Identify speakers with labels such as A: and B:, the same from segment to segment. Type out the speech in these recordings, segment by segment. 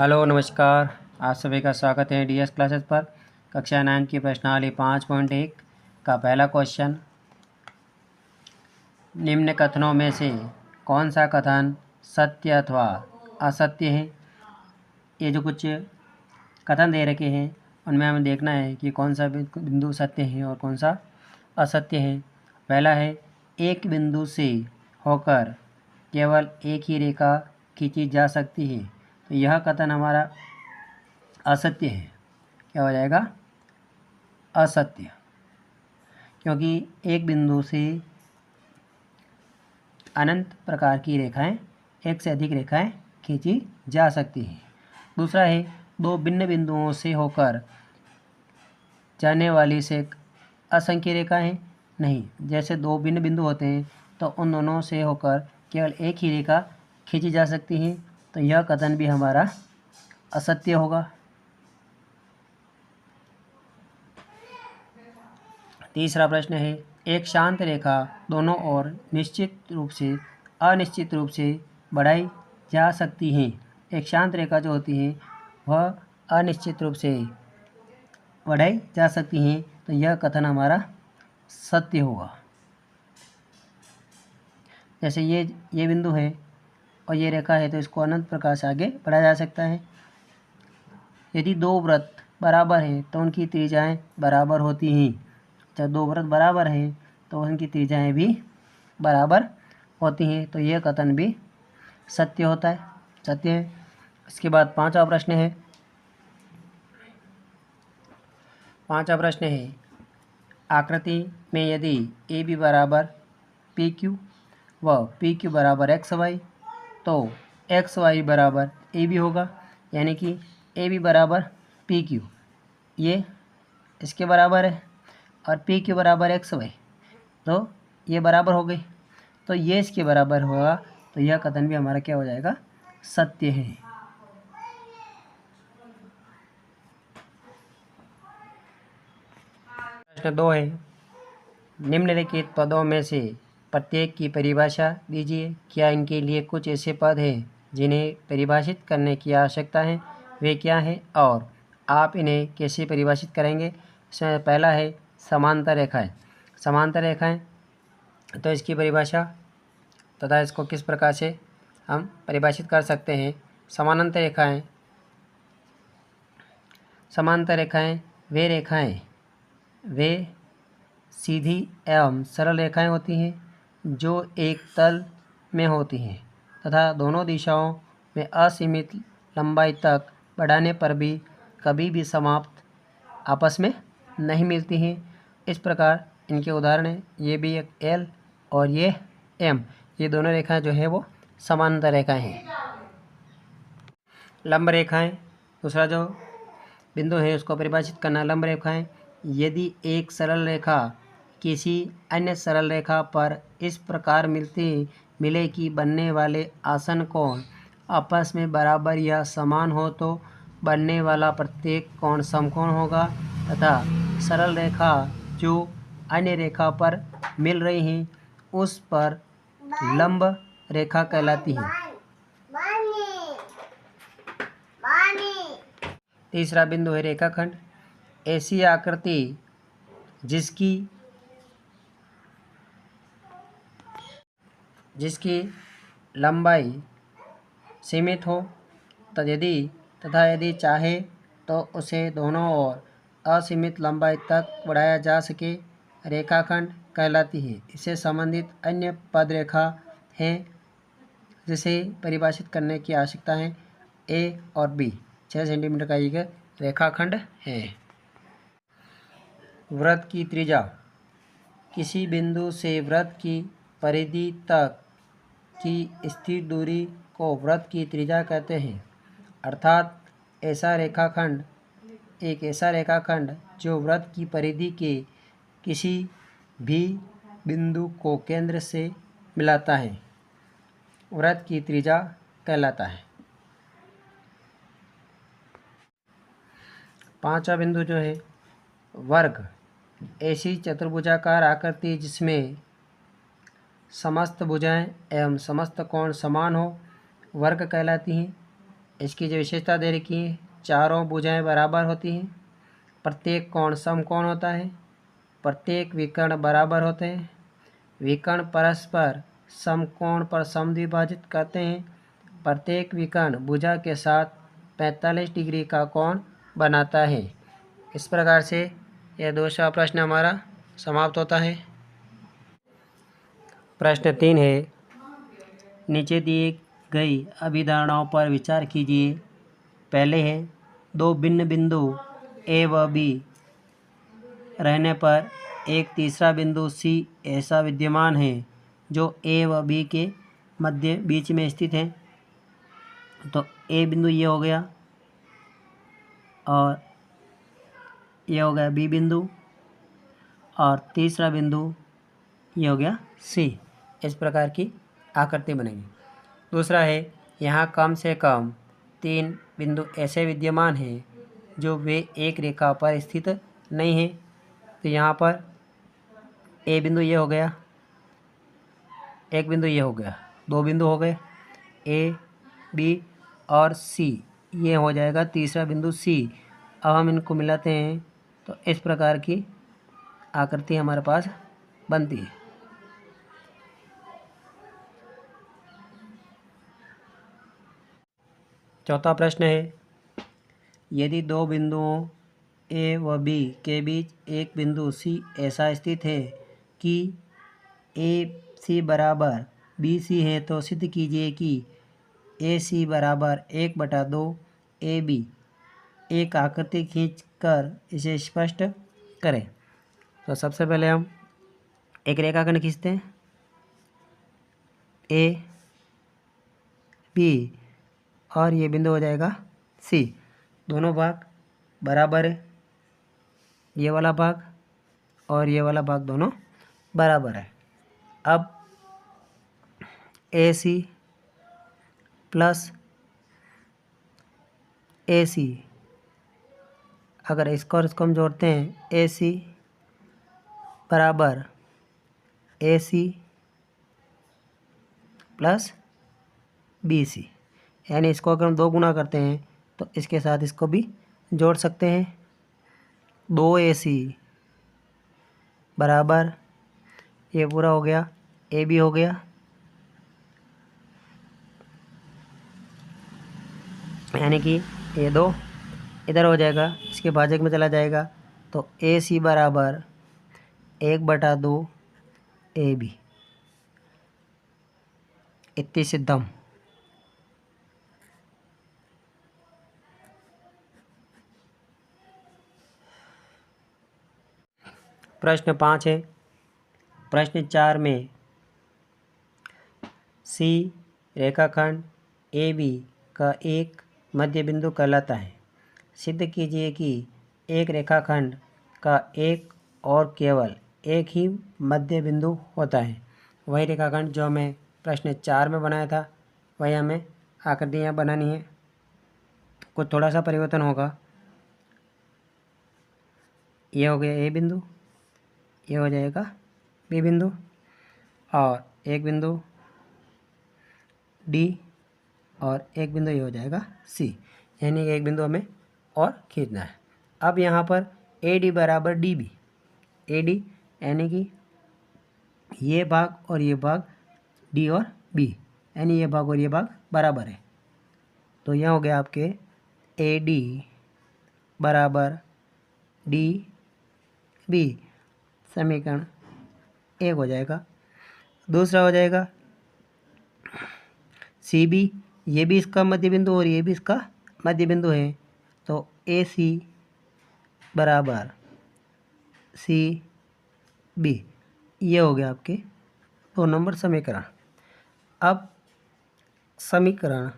A: Hello नमस्कार। आप सभी का स्वागत है डीएस क्लासेस पर। कक्षा 9 की प्रश्नावली 5.1 का पहला क्वेश्चन, निम्न कथनों में से कौन सा कथन सत्य अथवा असत्य है। ये जो कुछ कथन दे रखे हैं उनमें हमें देखना है कि कौन सा बिंदु सत्य है और कौन सा असत्य है। पहला है, एक बिंदु से होकर केवल एक ही रेखा खींची जा सकती है, तो यह कथन हमारा असत्य है। क्या हो जाएगा? असत्य, क्योंकि एक बिंदु से अनंत प्रकार की रेखाएं, एक से अधिक रेखाएं खींची जा सकती हैं। दूसरा है, दो भिन्न बिंदुओं से होकर जाने वाली से असंख्य रेखाएं हैं। नहीं, जैसे दो भिन्न बिंदु होते हैं तो उन दोनों से होकर केवल एक ही रेखा खींची जा सकती है, तो यह कथन भी हमारा असत्य होगा। तीसरा प्रश्न है, एक शांत रेखा दोनों ओर निश्चित रूप से अनिश्चित रूप से बढ़ाई जा सकती है। एक शांत रेखा जो होती है वह अनिश्चित रूप से बढ़ाई जा सकती हैं, तो यह कथन हमारा सत्य होगा। जैसे ये बिंदु है और ये रेखा है, तो इसको अनंत प्रकार से आगे बढ़ाया जा सकता है। यदि दो वृत्त बराबर हैं तो उनकी त्रिज्याएं बराबर होती हैं। जब दो वृत्त बराबर हैं तो उनकी त्रिज्याएं भी बराबर होती हैं, तो यह कथन भी सत्य होता है, सत्य है। इसके बाद पांचवा प्रश्न है, आकृति में यदि ए बी बराबर पी क्यू व पी क्यू बराबर एक्स वाई, तो एक्स वाई बराबर ए बी होगा। यानी कि ए बी बराबर पी क्यू, ये इसके बराबर है, और पी क्यू बराबर एक्स वाई, तो ये बराबर हो गई, तो ये इसके बराबर होगा, तो यह कथन भी हमारा क्या हो जाएगा? सत्य है। प्रश्न 2 है, निम्नलिखित पदों में से प्रत्येक की परिभाषा दीजिए। क्या इनके लिए कुछ ऐसे पद हैं जिन्हें परिभाषित करने की आवश्यकता है? वे क्या हैं और आप इन्हें कैसे परिभाषित करेंगे? इसमें पहला है समांतर रेखाएं। समांतर रेखाएं, तो इसकी परिभाषा तथा इसको किस प्रकार से हम परिभाषित कर सकते हैं। समानांतर रेखाएं वे सीधी एवं सरल रेखाएं होती हैं जो एक तल में होती हैं तथा दोनों दिशाओं में असीमित लंबाई तक बढ़ाने पर भी कभी भी समाप्त आपस में नहीं मिलती हैं। इस प्रकार इनके उदाहरण हैं, ये भी एक एल और ये एम, ये दोनों रेखाएं जो है वो समांतर रेखाएं हैं। लंब रेखाएं, दूसरा जो बिंदु है उसको परिभाषित करना। लंब रेखाएं, यदि एक सरल रेखा किसी अन्य सरल रेखा पर इस प्रकार मिले कि बनने वाले आसन कोण आपस में बराबर या समान हो, तो बनने वाला प्रत्येक कोण समकोण होगा तथा सरल रेखा जो अन्य रेखा पर मिल रही हैं उस पर लंब रेखा कहलाती है। तीसरा बिंदु है रेखाखंड। ऐसी आकृति जिसकी लंबाई सीमित हो तथा यदि चाहे तो उसे दोनों ओर असीमित लंबाई तक बढ़ाया जा सके, रेखाखंड कहलाती है। इससे संबंधित अन्य पद रेखा हैं जिसे परिभाषित करने की आवश्यकता है। ए और बी 6 सेंटीमीटर का एक रेखाखंड है। वृत्त की त्रिज्या, किसी बिंदु से वृत्त की परिधि तक की स्थिर दूरी को वृत्त की त्रिज्या कहते हैं। अर्थात एक ऐसा रेखाखंड जो वृत्त की परिधि के किसी भी बिंदु को केंद्र से मिलाता है, वृत्त की त्रिज्या कहलाता है। पांचवा बिंदु जो है वर्ग, ऐसी चतुर्भुजाकार आकृति जिसमें समस्त भुजाएं एवं समस्त कोण समान हो, वर्ग कहलाती हैं। इसकी जो विशेषता दे रखी है, चारों भुजाएं बराबर होती हैं, प्रत्येक कोण समकोण होता है, प्रत्येक विकर्ण बराबर होते हैं, विकर्ण परस्पर समकोण पर समद्विभाजित करते हैं, प्रत्येक विकर्ण भुजा के साथ 45 डिग्री का कोण बनाता है। इस प्रकार से यह दूसरा प्रश्न हमारा समाप्त होता है। प्रश्न 3 है, नीचे दिए गई अभिधारणाओं पर विचार कीजिए। पहले है, दो भिन्न बिंदु ए व बी रहने पर एक तीसरा बिंदु सी ऐसा विद्यमान है जो ए व बी के मध्य बीच में स्थित है। तो ए बिंदु ये हो गया और ये हो गया बी बिंदु, और तीसरा बिंदु ये हो गया सी। इस प्रकार की आकृति बनेगी। दूसरा है, यहाँ कम से कम 3 बिंदु ऐसे विद्यमान हैं जो वे एक रेखा पर स्थित नहीं हैं। तो यहाँ पर ए बिंदु ये हो गया, एक बिंदु ये हो गया, 2 बिंदु हो गए, ए बी और सी, ये हो जाएगा तीसरा बिंदु सी। अब हम इनको मिलाते हैं तो इस प्रकार की आकृति हमारे पास बनती है। चौथा प्रश्न है, यदि दो बिंदुओं ए व बी के बीच एक बिंदु सी ऐसा स्थित है कि ए सी बराबर बी सी है, तो सिद्ध कीजिए कि ए सी बराबर 1/2 ए बी। एक आकृति खींचकर इसे स्पष्ट करें। तो सबसे पहले हम एक रेखाखंड खींचते हैं, ए बी, और ये बिंदु हो जाएगा सी। दोनों भाग बराबर है, ये वाला भाग और ये वाला भाग दोनों बराबर है। अब ए सी प्लस ए सी, अगर इसको और इसको हम जोड़ते हैं, ए सी बराबर ए सी प्लस बी सी, यानी इसको अगर हम 2 गुना करते हैं तो इसके साथ इसको भी जोड़ सकते हैं। 2AC बराबर, ये पूरा हो गया, ए बी हो गया, यानी कि ये 2 इधर हो जाएगा, इसके भाजक में चला जाएगा। तो AC बराबर 1/2 AB। इति सिद्धम। प्रश्न 5 है। प्रश्न 4 में सी रेखाखंड ए बी का एक मध्य बिंदु कहलाता है। सिद्ध कीजिए कि एक रेखाखंड का एक और केवल एक ही मध्य बिंदु होता है। वही रेखाखंड जो हमें प्रश्न 4 में बनाया था, वही हमें आकृतियाँ बनानी है। कुछ थोड़ा सा परिवर्तन होगा। ये हो गया ए बिंदु, ये हो जाएगा बी बिंदु, और एक बिंदु डी, और एक बिंदु ये हो जाएगा सी, यानी एक बिंदु हमें और खींचना है। अब यहाँ पर ए डी बराबर डी बी, ए डी यानी कि ये भाग और ये भाग डी और बी, यानी ये भाग और ये भाग बराबर है। तो यह हो गया आपके ए डी बराबर डी बी, समीकरण 1 हो जाएगा। दूसरा हो जाएगा सी बी, ये भी इसका मध्य बिंदु और ये भी इसका मध्य बिंदु है। तो ए सी बराबर सी बी, ये हो गया आपके 2 नंबर समीकरण। अब समीकरण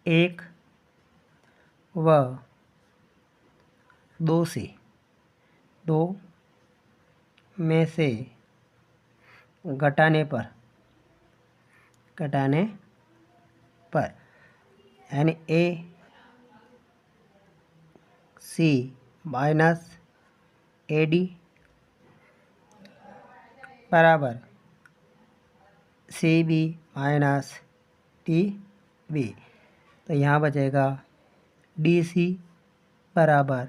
A: 1 व 2 से 2 में से घटाने पर यानी ए सी माइनस ए डी बराबर c b minus d b. तो यहाँ बचेगा डी सी बराबर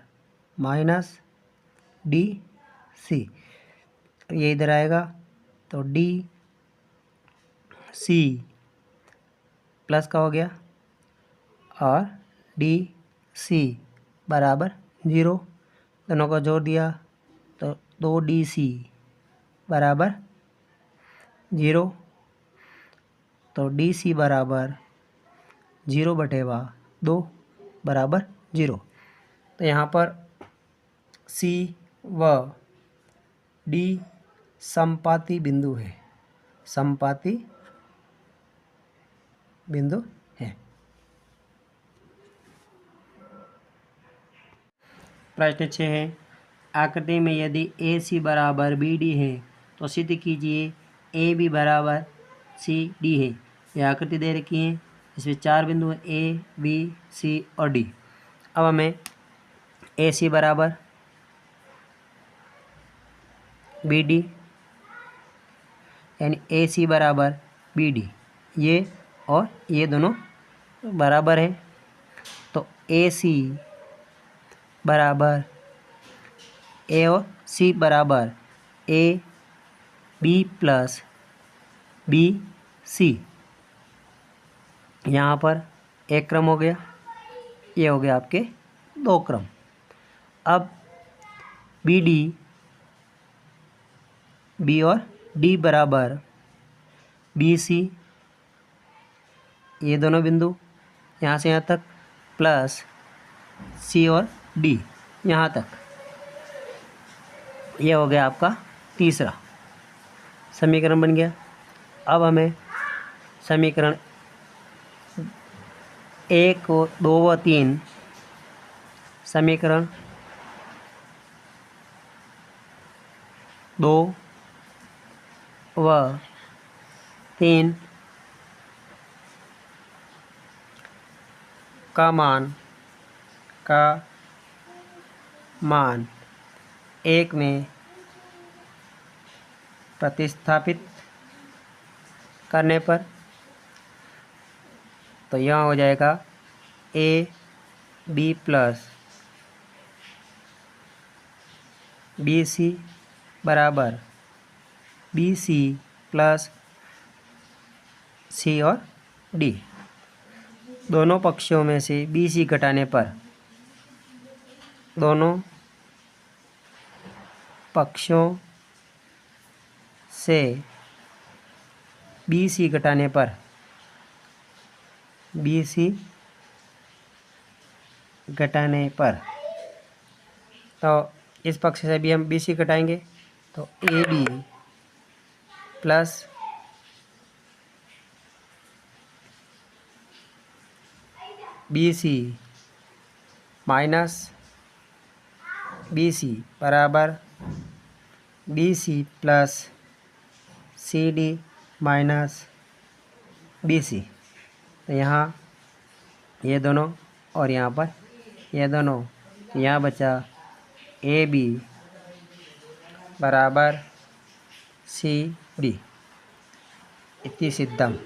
A: माइनस डी सी। ये इधर आएगा तो डी सी प्लस का हो गया और डी सी बराबर 0। दोनों को जोड़ दिया तो 2DC बराबर 0। तो DC बराबर 0/2 बराबर 0। तो यहाँ पर C व D समपाती बिंदु है, समपाती बिंदु है। प्रश्न 6 है, आकृति में यदि AC बराबर BD है तो सिद्ध कीजिए AB बराबर CD है। यह आकृति दे रखी है, इसमें 4 बिंदु हैं A, B, C और D। अब हमें AC बराबर BD यानी AC बराबर BD, ये और ये दोनों बराबर है। तो AC बराबर A और C बराबर AB प्लस BC। यहाँ पर एक क्रम हो गया, ये हो गया आपके 2 क्रम। अब BD B और D बराबर BC, ये दोनों बिंदु यहाँ से यहाँ तक प्लस C और D यहाँ तक, ये हो गया आपका तीसरा समीकरण बन गया। अब हमें समीकरण 1, 2 व 3 समीकरण 2 व 3 का मान 1 में प्रतिस्थापित करने पर तो यहाँ हो जाएगा AB प्लस BC बराबर BC प्लस C और D। दोनों पक्षों में से BC घटाने पर, दोनों पक्षों से BC घटाने पर, BC घटाने पर तो इस पक्ष से भी हम BC घटाएंगे तो AB plus BC minus BC बराबर BC plus CD minus BC। तो यहाँ ये दोनों और यहाँ पर ये दोनों, यहाँ बचा AB बराबर CD। इति सिद्धम।